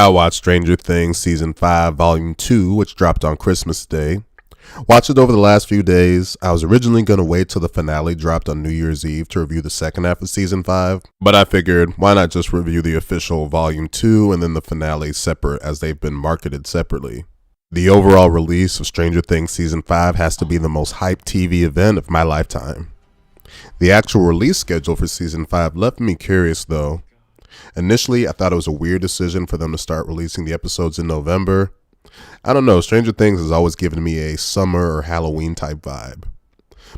I watched Stranger Things Season 5, Volume 2, which dropped on Christmas Day. Watched it over the last few days. I was originally going to wait till the finale dropped on New Year's Eve to review the second half of Season 5, but I figured why not just review the official Volume 2 and then the finale separate as they've been marketed separately. The overall release of Stranger Things Season 5 has to be the most hyped TV event of my lifetime. The actual release schedule for Season 5 left me curious though. Initially, I thought it was a weird decision for them to start releasing the episodes in November. I don't know, Stranger Things has always given me a summer or Halloween type vibe.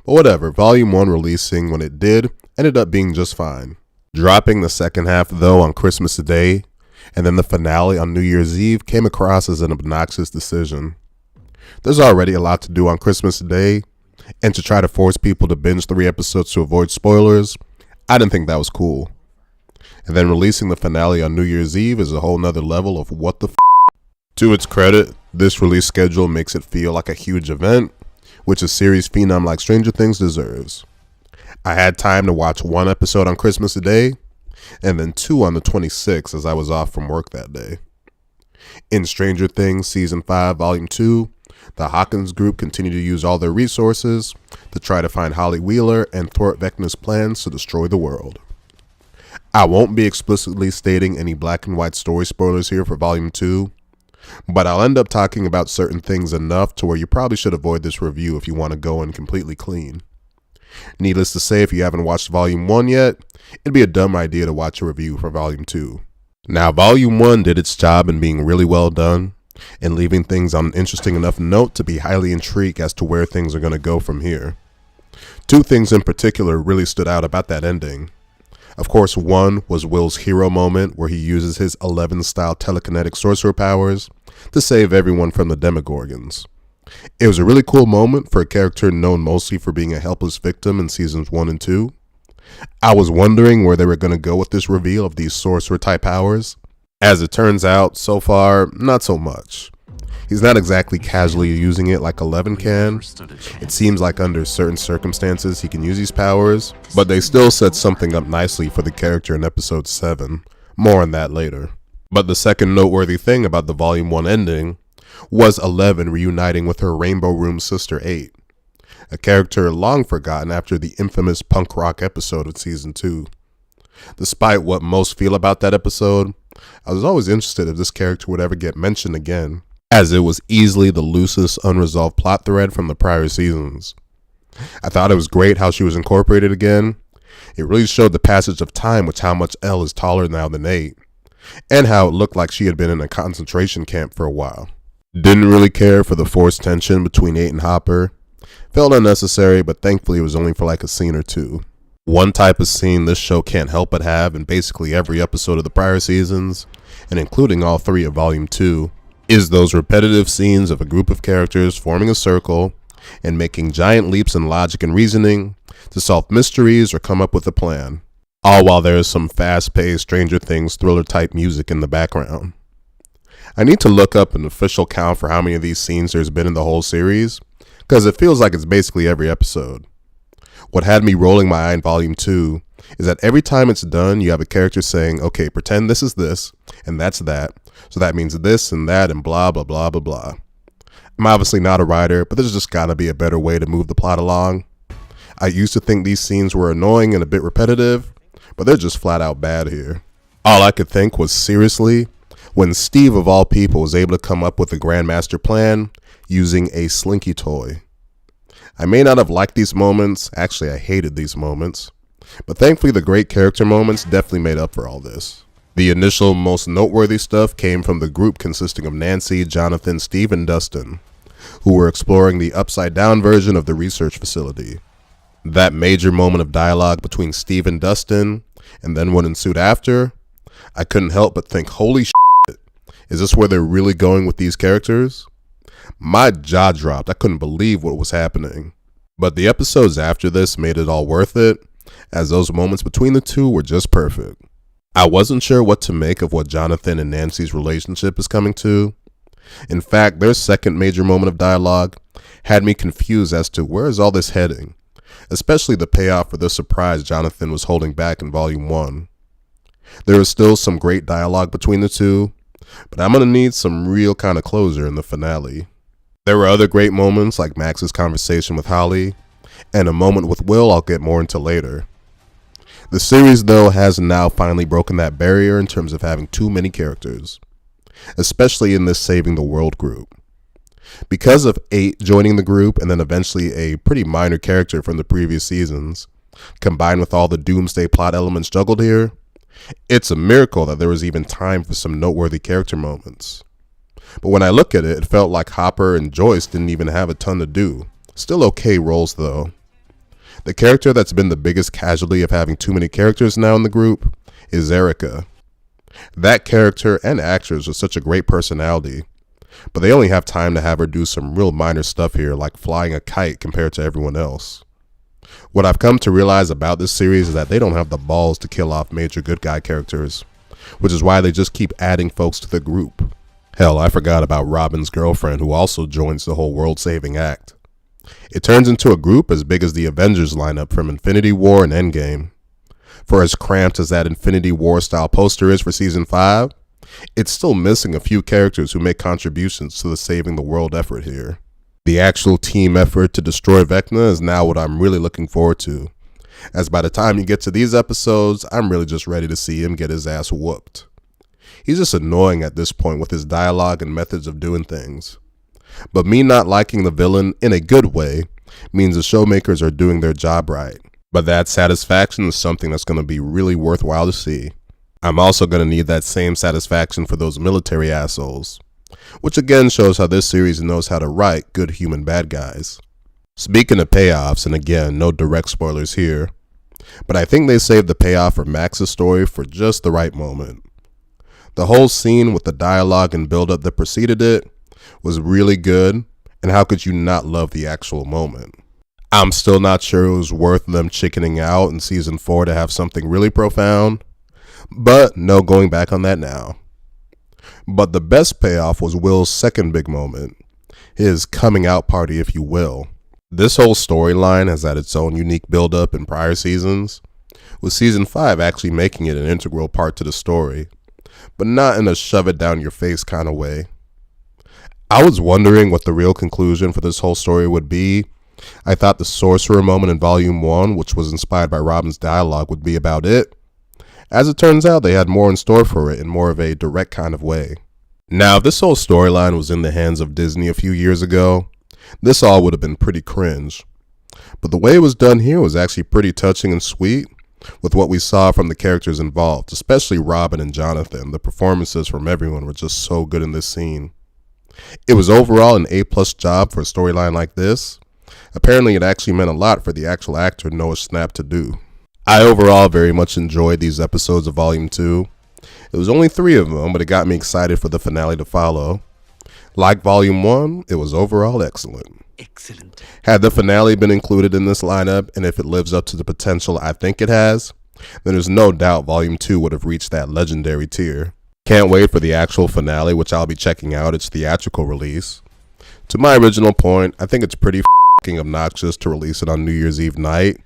But whatever, Volume 1 releasing when it did ended up being just fine. Dropping the second half though on Christmas Day, and then the finale on New Year's Eve came across as an obnoxious decision. There's already a lot to do on Christmas Day, and to try to force people to binge 3 episodes to avoid spoilers, I didn't think that was cool. And then releasing the finale on New Year's Eve is a whole nother level of what the f***. To its credit, this release schedule makes it feel like a huge event, which a series phenom like Stranger Things deserves. I had time to watch 1 episode on Christmas Day, and then 2 on the 26th as I was off from work that day. In Stranger Things Season 5, Volume 2, the Hawkins group continue to use all their resources to try to find Holly Wheeler and thwart Vecna's plans to destroy the world. I won't be explicitly stating any black and white story spoilers here for Volume 2, but I'll end up talking about certain things enough to where you probably should avoid this review if you want to go in completely clean. Needless to say, if you haven't watched Volume 1 yet, it'd be a dumb idea to watch a review for Volume 2. Now, Volume 1 did its job in being really well done, and leaving things on an interesting enough note to be highly intrigued as to where things are going to go from here. 2 things in particular really stood out about that ending. Of course, one was Will's hero moment where he uses his 11-style telekinetic sorcerer powers to save everyone from the Demogorgons. It was a really cool moment for a character known mostly for being a helpless victim in Seasons 1 and 2. I was wondering where they were going to go with this reveal of these sorcerer-type powers. As it turns out, so far, not so much. He's not exactly casually using it like 11 can. It seems like under certain circumstances he can use these powers, but they still set something up nicely for the character in episode 7. More on that later. But the second noteworthy thing about the Volume 1 ending was 11 reuniting with her Rainbow Room sister 8, a character long forgotten after the infamous punk rock episode of Season 2. Despite what most feel about that episode, I was always interested if this character would ever get mentioned again, as it was easily the loosest unresolved plot thread from the prior seasons. I thought it was great how she was incorporated again. It really showed the passage of time with how much Elle is taller now than 8, and how it looked like she had been in a concentration camp for a while. Didn't really care for the forced tension between 8 and Hopper. Felt unnecessary, but thankfully it was only for like a scene or 2. One type of scene this show can't help but have in basically every episode of the prior seasons, and including all 3 of Volume 2, is those repetitive scenes of a group of characters forming a circle and making giant leaps in logic and reasoning to solve mysteries or come up with a plan, all while there is some fast-paced Stranger Things thriller-type music in the background. I need to look up an official count for how many of these scenes there's been in the whole series, because it feels like it's basically every episode. What had me rolling my eye in Volume 2 is that every time it's done, you have a character saying, okay, pretend this is this, and that's that, so that means this and that and blah, blah, blah, blah, blah. I'm obviously not a writer, but there's just gotta be a better way to move the plot along. I used to think these scenes were annoying and a bit repetitive, but they're just flat out bad here. All I could think was, seriously, when Steve of all people was able to come up with a grandmaster plan using a Slinky toy. I may not have liked these moments, actually I hated these moments, but thankfully the great character moments definitely made up for all this. The initial most noteworthy stuff came from the group consisting of Nancy, Jonathan, Steve, and Dustin, who were exploring the upside-down version of the research facility. That major moment of dialogue between Steve and Dustin, and then what ensued after, I couldn't help but think, holy shit, is this where they're really going with these characters? My jaw dropped. I couldn't believe what was happening. But the episodes after this made it all worth it, as those moments between the two were just perfect. I wasn't sure what to make of what Jonathan and Nancy's relationship is coming to. In fact, their second major moment of dialogue had me confused as to where is all this heading, especially the payoff for the surprise Jonathan was holding back in Volume 1. There is still some great dialogue between the two, but I'm gonna need some real kind of closure in the finale. There were other great moments like Max's conversation with Holly, and a moment with Will I'll get more into later. The series though has now finally broken that barrier in terms of having too many characters, especially in this Saving the World group. Because of 8 joining the group and then eventually a pretty minor character from the previous seasons, combined with all the Doomsday plot elements juggled here, it's a miracle that there was even time for some noteworthy character moments. But when I look at it, it felt like Hopper and Joyce didn't even have a ton to do. Still okay roles though. The character that's been the biggest casualty of having too many characters now in the group is Erica. That character and actress was such a great personality, but they only have time to have her do some real minor stuff here like flying a kite compared to everyone else. What I've come to realize about this series is that they don't have the balls to kill off major good guy characters, which is why they just keep adding folks to the group. Hell, I forgot about Robin's girlfriend, who also joins the whole world-saving act. It turns into a group as big as the Avengers lineup from Infinity War and Endgame. For as cramped as that Infinity War style poster is for season 5, it's still missing a few characters who make contributions to the saving the world effort here. The actual team effort to destroy Vecna is now what I'm really looking forward to, as by the time you get to these episodes, I'm really just ready to see him get his ass whooped. He's just annoying at this point with his dialogue and methods of doing things. But me not liking the villain in a good way means the showmakers are doing their job right. But that satisfaction is something that's going to be really worthwhile to see. I'm also going to need that same satisfaction for those military assholes, which again shows how this series knows how to write good human bad guys. Speaking of payoffs, and again, no direct spoilers here, but I think they saved the payoff for Max's story for just the right moment. The whole scene with the dialogue and build-up that preceded it was really good, and how could you not love the actual moment? I'm still not sure it was worth them chickening out in season 4 to have something really profound, but no going back on that now. But the best payoff was Will's second big moment, his coming out party if you will. This whole storyline has had its own unique build-up in prior seasons, with season 5 actually making it an integral part to the story, but not in a shove it down your face kind of way. I was wondering what the real conclusion for this whole story would be. I thought the sorcerer moment in volume 1, which was inspired by Robin's dialogue, would be about it. As it turns out, they had more in store for it in more of a direct kind of way. Now, if this whole storyline was in the hands of Disney a few years ago, this all would have been pretty cringe. But the way it was done here was actually pretty touching and sweet with what we saw from the characters involved, especially Robin and Jonathan. The performances from everyone were just so good in this scene. It was overall an A+ job for a storyline like this. Apparently it actually meant a lot for the actual actor Noah Schnapp to do. I overall very much enjoyed these episodes of Volume 2. It was only 3 of them, but it got me excited for the finale to follow. Like Volume 1, it was overall excellent. Had the finale been included in this lineup, and if it lives up to the potential I think it has, then there's no doubt Volume 2 would have reached that legendary tier. Can't wait for the actual finale, which I'll be checking out its theatrical release. To my original point, I think it's pretty f***ing obnoxious to release it on New Year's Eve night.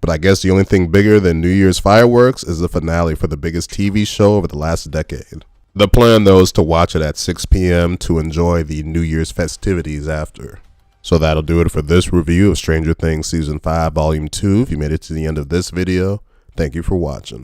But I guess the only thing bigger than New Year's fireworks is the finale for the biggest TV show over the last decade. The plan though is to watch it at 6 p.m. to enjoy the New Year's festivities after. So that'll do it for this review of Stranger Things Season 5 Volume 2. If you made it to the end of this video, thank you for watching.